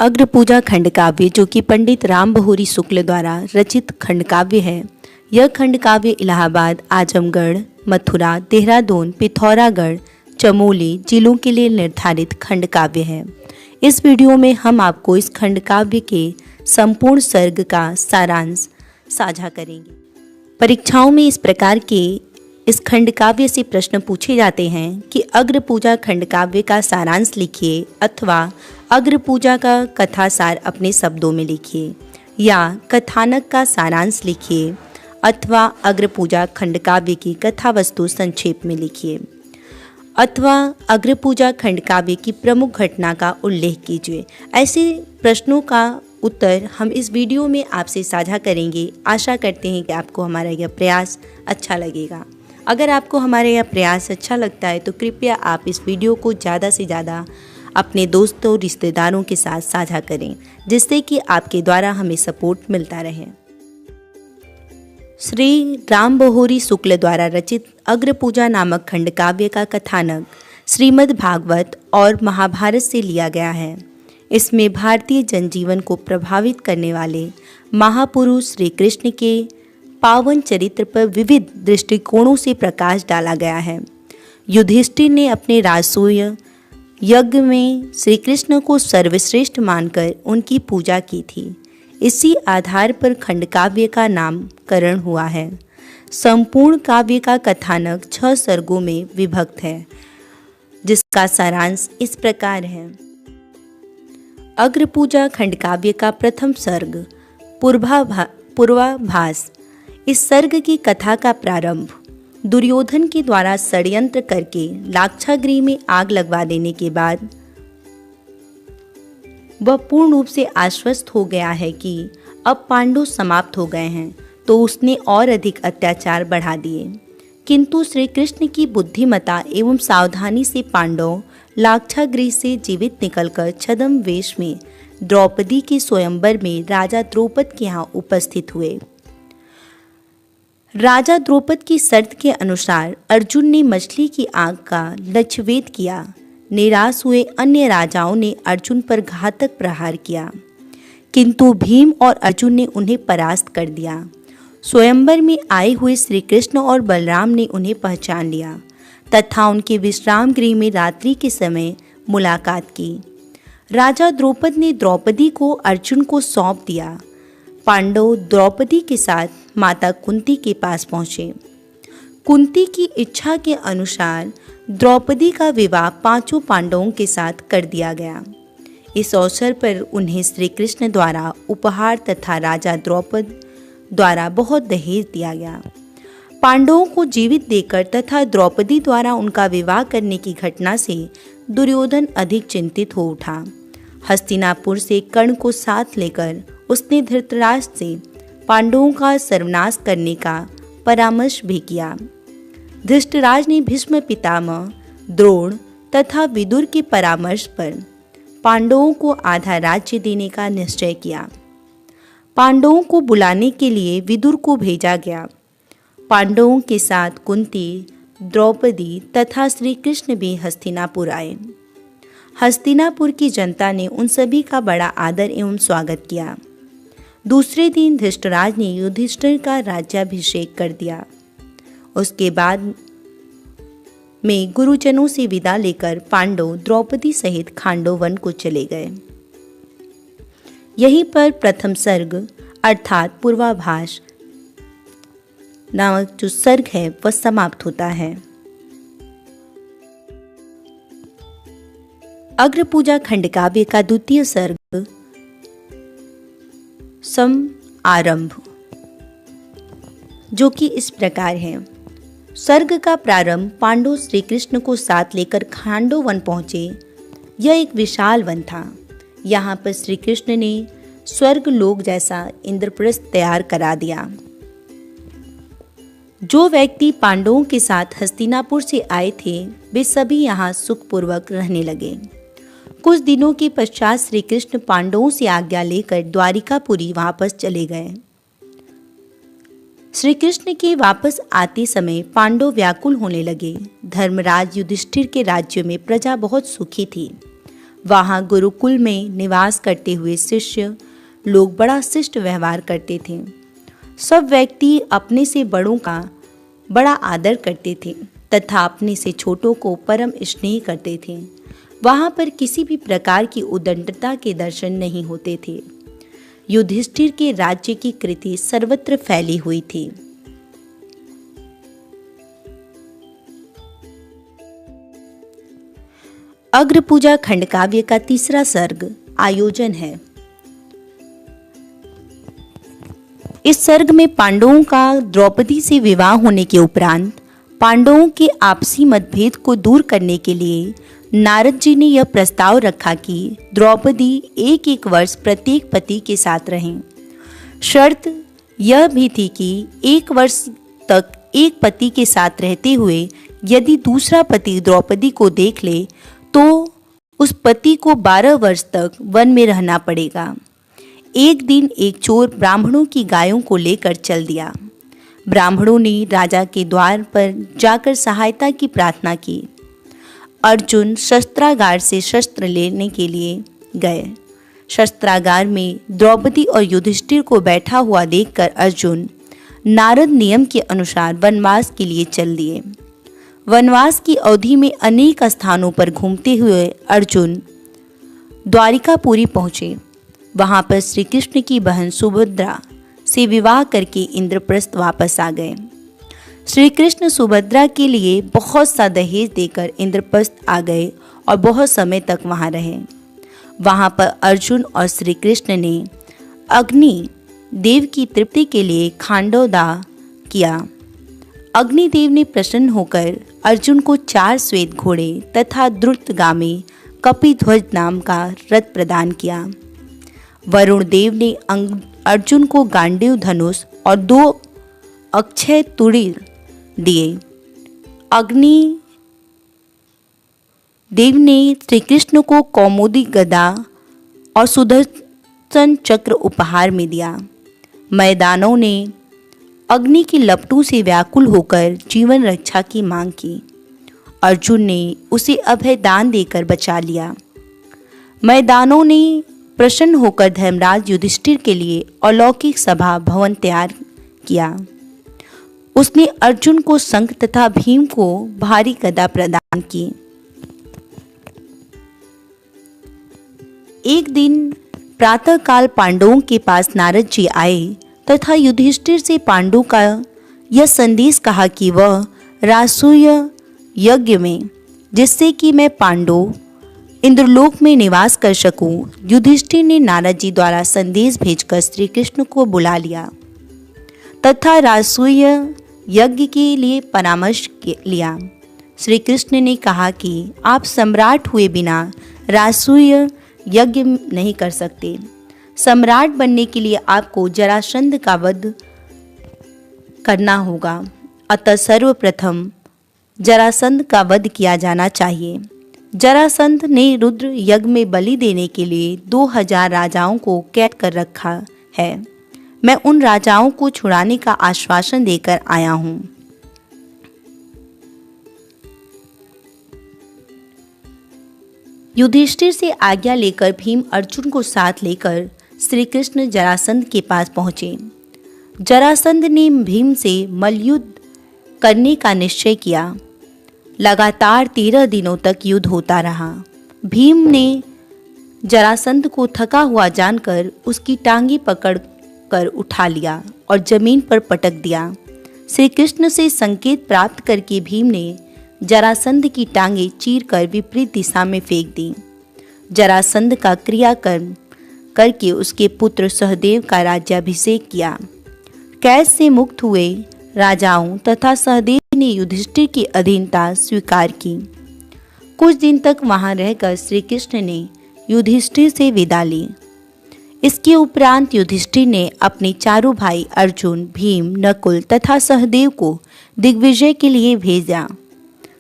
अग्रपूजा खंडकाव्य, जो कि पंडित रामबहोरी शुक्ल द्वारा रचित खंडकाव्य है। यह खंडकाव्य इलाहाबाद, आजमगढ़, मथुरा, देहरादून, पिथौरागढ़, चमोली जिलों के लिए निर्धारित खंडकाव्य है। इस वीडियो में हम आपको इस खंडकाव्य के संपूर्ण सर्ग का सारांश साझा करेंगे। परीक्षाओं में इस प्रकार के इस खंडकाव्य से प्रश्न पूछे जाते हैं कि अग्रपूजा खंडकाव्य का सारांश लिखिए अथवा अग्रपूजा का कथासार अपने शब्दों में लिखिए, या कथानक का सारांश लिखिए अथवा अग्रपूजा खंडकाव्य की कथा वस्तु संक्षेप में लिखिए, अथवा अग्रपूजा खंडकाव्य की प्रमुख घटना का उल्लेख कीजिए। ऐसे प्रश्नों का उत्तर हम इस वीडियो में आपसे साझा करेंगे। आशा करते हैं कि आपको हमारा यह प्रयास अच्छा लगेगा। अगर आपको हमारा यह प्रयास अच्छा लगता है तो कृपया आप इस वीडियो को ज़्यादा से ज़्यादा अपने दोस्तों रिश्तेदारों के साथ साझा करें, जिससे कि आपके द्वारा हमें सपोर्ट मिलता रहे। श्री रामबहोरी शुक्ल द्वारा रचित अग्रपूजा नामक खंडकाव्य का कथानक श्रीमद् भागवत और महाभारत से लिया गया है। इसमें भारतीय जनजीवन को प्रभावित करने वाले महापुरुष श्री कृष्ण के पावन चरित्र पर विविध दृष्टिकोणों से प्रकाश डाला गया है। युधिष्ठिर ने अपने राजसूय यज्ञ में श्री कृष्ण को सर्वश्रेष्ठ मानकर उनकी पूजा की थी। इसी आधार पर खंडकाव्य का नामकरण हुआ है। संपूर्ण काव्य का कथानक 6 सर्गों में विभक्त है, जिसका सारांश इस प्रकार है। अग्रपूजा खंडकाव्य का प्रथम सर्ग पूर्वाभास। इस सर्ग की कथा का प्रारंभ दुर्योधन के द्वारा षड्यंत्र करके लाक्षागृह में आग लगवा देने के बाद वह पूर्ण रूप से आश्वस्त हो गया है कि अब पांडव समाप्त हो गए हैं, तो उसने और अधिक अत्याचार बढ़ा दिए। किंतु श्री कृष्ण की बुद्धिमता एवं सावधानी से पांडव लाक्षागृह से जीवित निकलकर छद्म वेश में द्रौपदी के स्वयंवर में राजा द्रौपद के यहाँ उपस्थित हुए। राजा द्रौपद की शर्त के अनुसार अर्जुन ने मछली की आग का लक्ष्यभेद किया। निराश हुए अन्य राजाओं ने अर्जुन पर घातक प्रहार किया, किंतु भीम और अर्जुन ने उन्हें परास्त कर दिया। स्वयंवर में आए हुए श्री कृष्ण और बलराम ने उन्हें पहचान लिया तथा उनके विश्राम गृह में रात्रि के समय मुलाकात की। राजा द्रौपद ने द्रौपदी को अर्जुन को सौंप दिया। पांडव द्रौपदी के साथ माता कुंती के पास पहुँचे। कुंती की इच्छा के अनुसार द्रौपदी का विवाह 5 पांडवों के साथ कर दिया गया। इस अवसर पर उन्हें श्री कृष्ण द्वारा उपहार तथा राजा द्रौपद द्वारा बहुत दहेज दिया गया। पांडवों को जीवित देकर तथा द्रौपदी द्वारा उनका विवाह करने की घटना से दुर्योधन अधिक चिंतित हो उठा। हस्तिनापुर से कर्ण को साथ लेकर उसने धृतराष्ट्र से पांडवों का सर्वनाश करने का परामर्श भी किया। धृतराज ने भीष्म पितामह, द्रोण तथा विदुर के परामर्श पर पांडवों को आधा राज्य देने का निश्चय किया। पांडवों को बुलाने के लिए विदुर को भेजा गया। पांडवों के साथ कुंती, द्रौपदी तथा श्री कृष्ण भी हस्तिनापुर आए। हस्तिनापुर की जनता ने उन सभी का बड़ा आदर एवं स्वागत किया। दूसरे दिन धृतराज ने युधिष्ठिर का राज्याभिषेक कर दिया। उसके बाद में गुरुजनों से विदा लेकर पांडव द्रौपदी सहित खांडव वन को चले गए। यहीं पर प्रथम सर्ग अर्थात पूर्वाभास नामक जो सर्ग है वह समाप्त होता है। अग्रपूजा खंडकाव्य का द्वितीय सर्ग आरंभ, जो कि इस प्रकार है। सर्ग का प्रारंभ पांडव श्री कृष्ण को साथ लेकर खांडव वन पहुंचे। यह एक विशाल वन था। यहाँ पर श्री कृष्ण ने स्वर्ग लोक जैसा इंद्रप्रस्थ तैयार करा दिया। जो व्यक्ति पांडवों के साथ हस्तिनापुर से आए थे, वे सभी यहाँ सुखपूर्वक रहने लगे। कुछ दिनों के पश्चात श्री कृष्ण पांडवों से आज्ञा लेकर द्वारिकापुरी वापस चले गए। श्री कृष्ण के वापस आते समय पांडव व्याकुल होने लगे। धर्मराज युधिष्ठिर के राज्य में प्रजा बहुत सुखी थी। वहाँ गुरुकुल में निवास करते हुए शिष्य लोग बड़ा शिष्ट व्यवहार करते थे। सब व्यक्ति अपने से बड़ों का बड़ा आदर करते थे तथा अपने से छोटों को परम स्नेह करते थे। वहाँ पर किसी भी प्रकार की उद्दंडता के दर्शन नहीं होते थे। युधिष्ठिर के राज्य की कृति सर्वत्र फैली हुई थी। अग्र पूजा खंड काव्य का तीसरा सर्ग आयोजन है। इस सर्ग में पांडवों का द्रौपदी से विवाह होने के उपरांत पांडवों के आपसी मतभेद को दूर करने के लिए नारद जी ने यह प्रस्ताव रखा कि द्रौपदी एक एक वर्ष प्रत्येक पति के साथ रहें। शर्त यह भी थी कि एक वर्ष तक एक पति के साथ रहते हुए यदि दूसरा पति द्रौपदी को देख ले तो उस पति को 12 वर्ष तक वन में रहना पड़ेगा। एक दिन एक चोर ब्राह्मणों की गायों को लेकर चल दिया। ब्राह्मणों ने राजा के द्वार पर जाकर सहायता की प्रार्थना की। अर्जुन शस्त्रागार से शस्त्र लेने के लिए गए। शस्त्रागार में द्रौपदी और युधिष्ठिर को बैठा हुआ देखकर अर्जुन नारद नियम के अनुसार वनवास के लिए चल दिए। वनवास की अवधि में अनेक स्थानों पर घूमते हुए अर्जुन द्वारिकापुरी पहुँचे। वहाँ पर श्री कृष्ण की बहन सुभद्रा से विवाह करके इंद्रप्रस्थ वापस आ गए। श्री कृष्ण सुभद्रा के लिए बहुत सा दहेज देकर इंद्रप्रस्थ आ गए और बहुत समय तक वहाँ रहे। वहाँ पर अर्जुन और श्री कृष्ण ने अग्नि देव की तृप्ति के लिए खांडवदाह किया। अग्निदेव ने प्रसन्न होकर अर्जुन को 4 श्वेत घोड़े तथा द्रुतगामी कपिध्वज नाम का रथ प्रदान किया। वरुण देव ने अर्जुन को गांडीव धनुष और 2 अक्षय तुरीय दिए। अग्नि देव ने श्री कृष्ण को कौमुदी गदा और सुदर्शन चक्र उपहार में दिया। मैदानों ने अग्नि की लपटों से व्याकुल होकर जीवन रक्षा की मांग की। अर्जुन ने उसे अभय दान देकर बचा लिया। मैदानों ने प्रसन्न होकर धर्मराज युधिष्ठिर के लिए अलौकिक सभा भवन तैयार किया। उसने अर्जुन को शंख तथा भीम को भारी गदा प्रदान की। एक दिन प्रातःकाल पांडवों के पास नारद जी आए तथा युधिष्ठिर से पांडु का यह संदेश कहा कि वह रासूय यज्ञ में, जिससे कि मैं पांडव इंद्रलोक में निवास कर सकूं, युधिष्ठिर ने नारद जी द्वारा संदेश भेजकर श्री कृष्ण को बुला लिया तथा रासूय यज्ञ के लिए परामर्श लिया। श्री कृष्ण ने कहा कि आप सम्राट हुए बिना रासूय यज्ञ नहीं कर सकते। सम्राट बनने के लिए आपको जरासंध का वध करना होगा। अतः सर्वप्रथम जरासंध का वध किया जाना चाहिए। जरासंध ने रुद्र यज्ञ में बलि देने के लिए 2000 राजाओं को कैद कर रखा है। मैं उन राजाओं को छुड़ाने का आश्वासन देकर आया हूँ। युधिष्ठिर से आज्ञा लेकर भीम अर्जुन को साथ लेकर श्री कृष्ण जरासंध के पास पहुँचे। जरासंध ने भीम से मल्लयुद्ध करने का निश्चय किया। लगातार 13 दिनों तक युद्ध होता रहा। भीम ने जरासंध को थका हुआ जानकर उसकी टांगी पकड़ कर उठा लिया और जमीन पर पटक दिया। श्री कृष्ण से संकेत प्राप्त करके भीम ने जरासंध की टांगे चीरकर विपरीत दिशा में फेंक दी। जरासंध का क्रियाकर्म करके उसके पुत्र सहदेव का राज्याभिषेक किया। कैद से मुक्त हुए राजाओं तथा सहदेव ने युधिष्ठिर की अधीनता स्वीकार की। कुछ दिन तक वहां रहकर श्री कृष्ण ने युधिष्ठिर से विदा ली। इसके उपरांत युधिष्ठिर ने अपने चारों भाई अर्जुन, भीम, नकुल तथा सहदेव को दिग्विजय के लिए भेजा।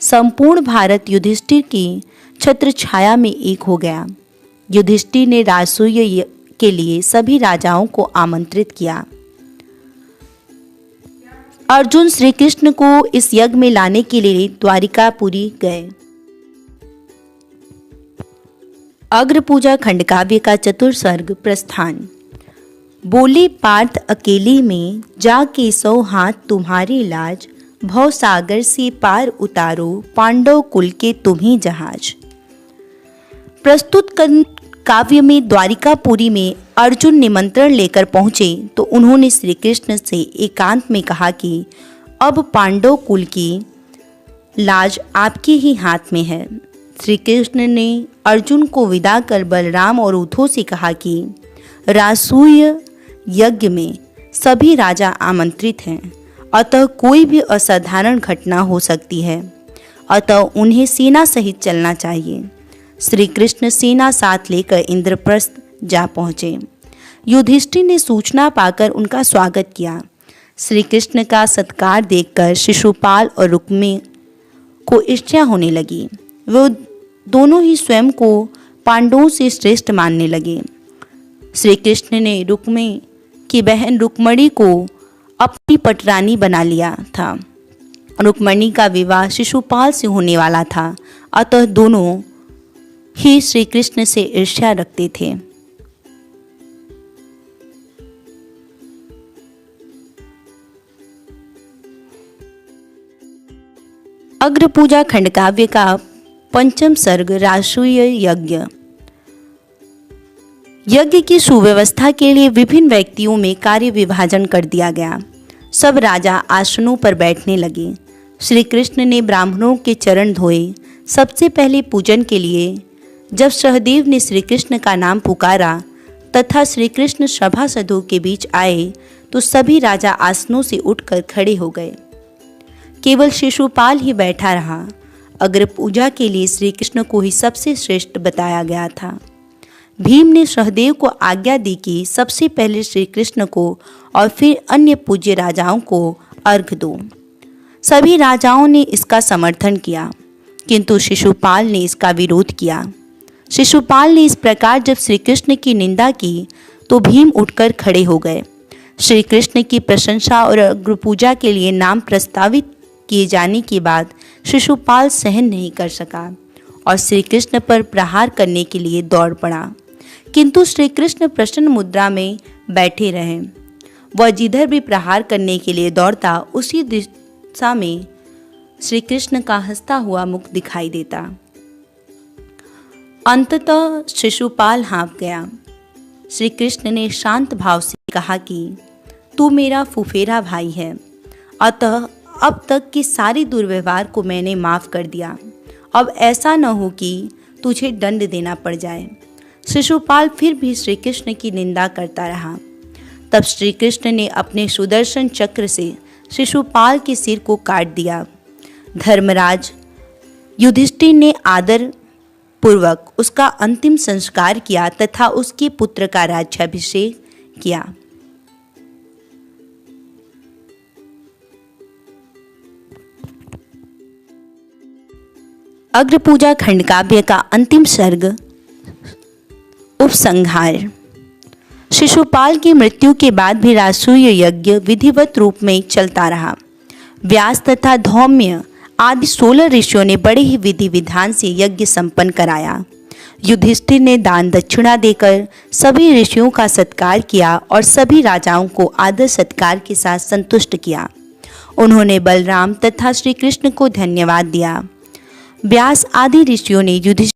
संपूर्ण भारत युधिष्ठिर की छत्र छाया में एक हो गया। युधिष्ठिर ने राजसूय के लिए सभी राजाओं को आमंत्रित किया। अर्जुन श्री कृष्ण को इस यज्ञ में लाने के लिए द्वारिकापुरी गए। अग्रपूजा खंडकाव्य का चतुर्थ सर्ग प्रस्थान। बोले पार्थ अकेले में, जाके 100 हाथ तुम्हारी लाज, भव सागर से पार उतारो, पांडव कुल के तुम्ही जहाज। प्रस्तुत काव्य में द्वारिकापुरी में अर्जुन निमंत्रण लेकर पहुंचे तो उन्होंने श्री कृष्ण से एकांत में कहा कि अब पांडव कुल की लाज आपके ही हाथ में है। श्री कृष्ण ने अर्जुन को विदा कर बलराम और उद्धव से कहा कि रासूय यज्ञ में सभी राजा आमंत्रित हैं, अतः कोई भी असाधारण घटना हो सकती है, अतः उन्हें सेना सहित चलना चाहिए। श्री कृष्ण सेना साथ लेकर इंद्रप्रस्थ जा पहुँचे। युधिष्ठिर ने सूचना पाकर उनका स्वागत किया। श्री कृष्ण का सत्कार देखकर शिशुपाल और रुक्मी को ईर्ष्या होने लगी। वो दोनों ही स्वयं को पांडवों से श्रेष्ठ मानने लगे। श्री कृष्ण ने रुक्मी की बहन रुक्मणी को अपनी पटरानी बना लिया था। रुक्मणी का विवाह शिशुपाल से होने वाला था, अतः दोनों ही श्री कृष्ण से ईर्ष्या रखते थे। अग्रपूजा खंडकाव्य का पंचम सर्ग रासूय यज्ञ। यज्ञ की सुव्यवस्था के लिए विभिन्न व्यक्तियों में कार्य विभाजन कर दिया गया। सब राजा आसनों पर बैठने लगे। श्री कृष्ण ने ब्राह्मणों के चरण धोए। सबसे पहले पूजन के लिए जब सहदेव ने श्री कृष्ण का नाम पुकारा तथा श्री कृष्ण सभासदों के बीच आए तो सभी राजा आसनों से उठकर खड़े हो गए। केवल शिशुपाल ही बैठा रहा। अग्र पूजा के लिए श्री कृष्ण को ही सबसे श्रेष्ठ बताया गया था। भीम ने सहदेव को आज्ञा दी कि सबसे पहले श्री कृष्ण को और फिर अन्य पूज्य राजाओं को अर्घ्य दो। सभी राजाओं ने इसका समर्थन किया, किंतु शिशुपाल ने इसका विरोध किया। शिशुपाल ने इस प्रकार जब श्री कृष्ण की निंदा की तो भीम उठकर खड़े हो गए। श्री कृष्ण की प्रशंसा और अग्र पूजा के लिए नाम प्रस्तावित किए जाने के बाद शिशुपाल सहन नहीं कर सका और श्री कृष्ण पर प्रहार करने के लिए दौड़ पड़ा, किंतु श्री कृष्ण प्रसन्न मुद्रा में बैठे रहे। वह जिधर भी प्रहार करने के लिए दौड़ता उसी दिशा में श्री कृष्ण का हंसता हुआ मुख दिखाई देता। अंततः शिशुपाल हाँफ गया। श्री कृष्ण ने शांत भाव से कहा कि तू मेरा फुफेरा भाई है, अतः अब तक के सारे दुर्व्यवहार को मैंने माफ़ कर दिया। अब ऐसा न हो कि तुझे दंड देना पड़ जाए। शिशुपाल फिर भी श्री कृष्ण की निंदा करता रहा। तब श्री कृष्ण ने अपने सुदर्शन चक्र से शिशुपाल के सिर को काट दिया। धर्मराज युधिष्ठिर ने आदर पूर्वक उसका अंतिम संस्कार किया तथा उसके पुत्र का राज्याभिषेक किया। अग्रपूजा खंडकाव्य का अंतिम सर्ग उपसंहार। शिशुपाल की मृत्यु के बाद भी रासूय यज्ञ विधिवत रूप में चलता रहा। व्यास तथा धौम्य आदि 16 ऋषियों ने बड़े ही विधि विधान से यज्ञ संपन्न कराया। युधिष्ठिर ने दान दक्षिणा देकर सभी ऋषियों का सत्कार किया और सभी राजाओं को आदर सत्कार के साथ संतुष्ट किया। उन्होंने बलराम तथा श्री कृष्ण को धन्यवाद दिया। व्यास आदि ऋषियों ने युधिष्ठिर